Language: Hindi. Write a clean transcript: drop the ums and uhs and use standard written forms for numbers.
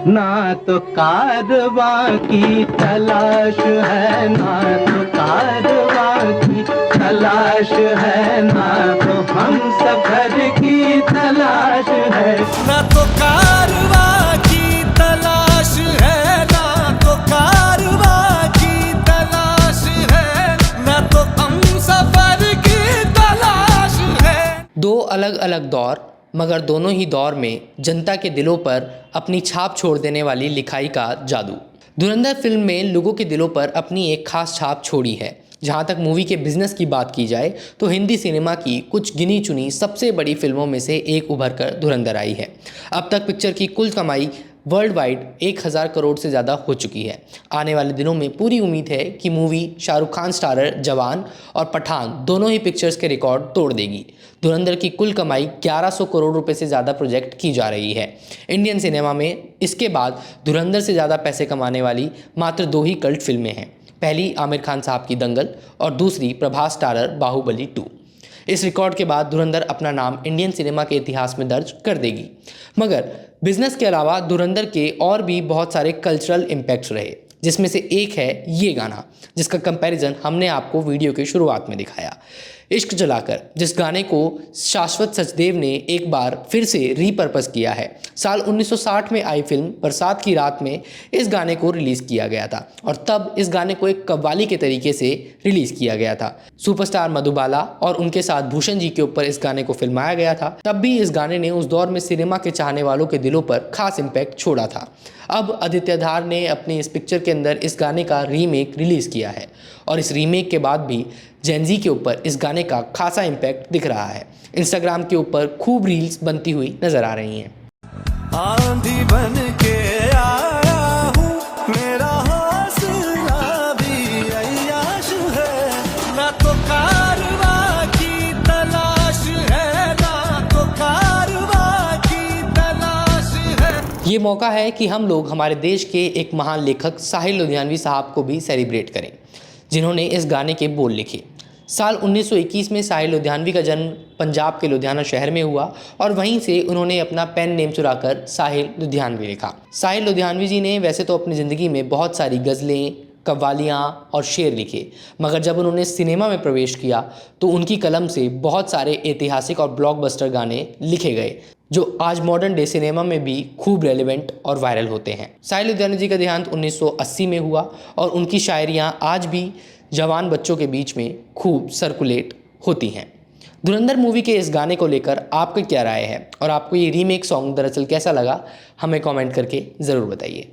ना तो कारवां की तलाश है, ना तो कारवां की तलाश है, ना तो हम सफर की तलाश है। ना तो कारवां की तलाश है, ना तो कारवां की तलाश है, ना तो हम सफर की तलाश है। दो अलग अलग दौर, मगर दोनों ही दौर में जनता के दिलों पर अपनी छाप छोड़ देने वाली लिखाई का जादू। धुरंधर फिल्म में लोगों के दिलों पर अपनी एक खास छाप छोड़ी है। जहां तक मूवी के बिजनेस की बात की जाए तो हिंदी सिनेमा की कुछ गिनी चुनी सबसे बड़ी फिल्मों में से एक उभर कर धुरंधर आई है। अब तक पिक्चर की कुल कमाई वर्ल्ड वाइड 1000 करोड़ से ज़्यादा हो चुकी है। आने वाले दिनों में पूरी उम्मीद है कि मूवी शाहरुख खान स्टारर जवान और पठान दोनों ही पिक्चर्स के रिकॉर्ड तोड़ देगी। धुरंधर की कुल कमाई 1100 करोड़ रुपए से ज़्यादा प्रोजेक्ट की जा रही है। इंडियन सिनेमा में इसके बाद धुरंधर से ज़्यादा पैसे कमाने वाली मात्र दो ही कल्ट फिल्में हैं। पहली आमिर खान साहब की दंगल और दूसरी प्रभास स्टारर बाहुबली 2। इस रिकॉर्ड के बाद धुरंधर अपना नाम इंडियन सिनेमा के इतिहास में दर्ज कर देगी। मगर बिजनेस के अलावा धुरंधर के और भी बहुत सारे कल्चरल इम्पैक्ट्स रहे, जिसमें से एक है ये गाना, जिसका कंपैरिजन हमने आपको वीडियो की शुरुआत में दिखाया। इश्क जलाकर, जिस गाने को शाश्वत सचदेव ने एक बार फिर से रीपर्पस किया है। साल 1960 में आई फिल्म बरसात की रात में इस गाने को रिलीज़ किया गया था और तब इस गाने को एक कव्वाली के तरीके से रिलीज़ किया गया था। सुपरस्टार मधुबाला और उनके साथ भूषण जी के ऊपर इस गाने को फिल्माया गया था। तब भी इस गाने ने उस दौर में सिनेमा के चाहने वालों के दिलों पर खास इम्पैक्ट छोड़ा था। अब आदित्य धार ने अपनी इस पिक्चर के अंदर इस गाने का रीमेक रिलीज़ किया है और इस रीमेक के बाद भी जेनजी के ऊपर इस गाने का खासा इम्पैक्ट दिख रहा है। इंस्टाग्राम के ऊपर खूब रील्स बनती हुई नजर आ रही हैं। आंधी बन के आया हूँ, मेरा हौसला भी अय्याश है। ना तो कारवां की तलाश है, ना तो कारवां की तलाश है। ये मौका है कि हम लोग हमारे देश के एक महान लेखक साहिल लुधियानवी साहब को भी सेलिब्रेट करें, जिन्होंने इस गाने के बोल लिखे। साल 1921 में साहिल लुधियानवी का जन्म पंजाब के लुधियाना शहर में हुआ और वहीं से उन्होंने अपना पेन नेम चुराकर साहिल लुधियानवी लिखा। साहिल लुधियानवी जी ने वैसे तो अपनी ज़िंदगी में बहुत सारी गज़लें, कव्वालियाँ और शेर लिखे, मगर जब उन्होंने सिनेमा में प्रवेश किया तो उनकी कलम से बहुत सारे ऐतिहासिक और ब्लॉकबस्टर गाने लिखे गए, जो आज मॉडर्न डे सिनेमा में भी खूब रेलेवेंट और वायरल होते हैं। साहिल लुधियानवी जी का देहांत 1980 में हुआ और उनकी शायरियाँ आज भी जवान बच्चों के बीच में खूब सर्कुलेट होती हैं। धुरंधर मूवी के इस गाने को लेकर आपकी क्या राय है और आपको ये रीमेक सॉन्ग दरअसल कैसा लगा, हमें कमेंट करके ज़रूर बताइए।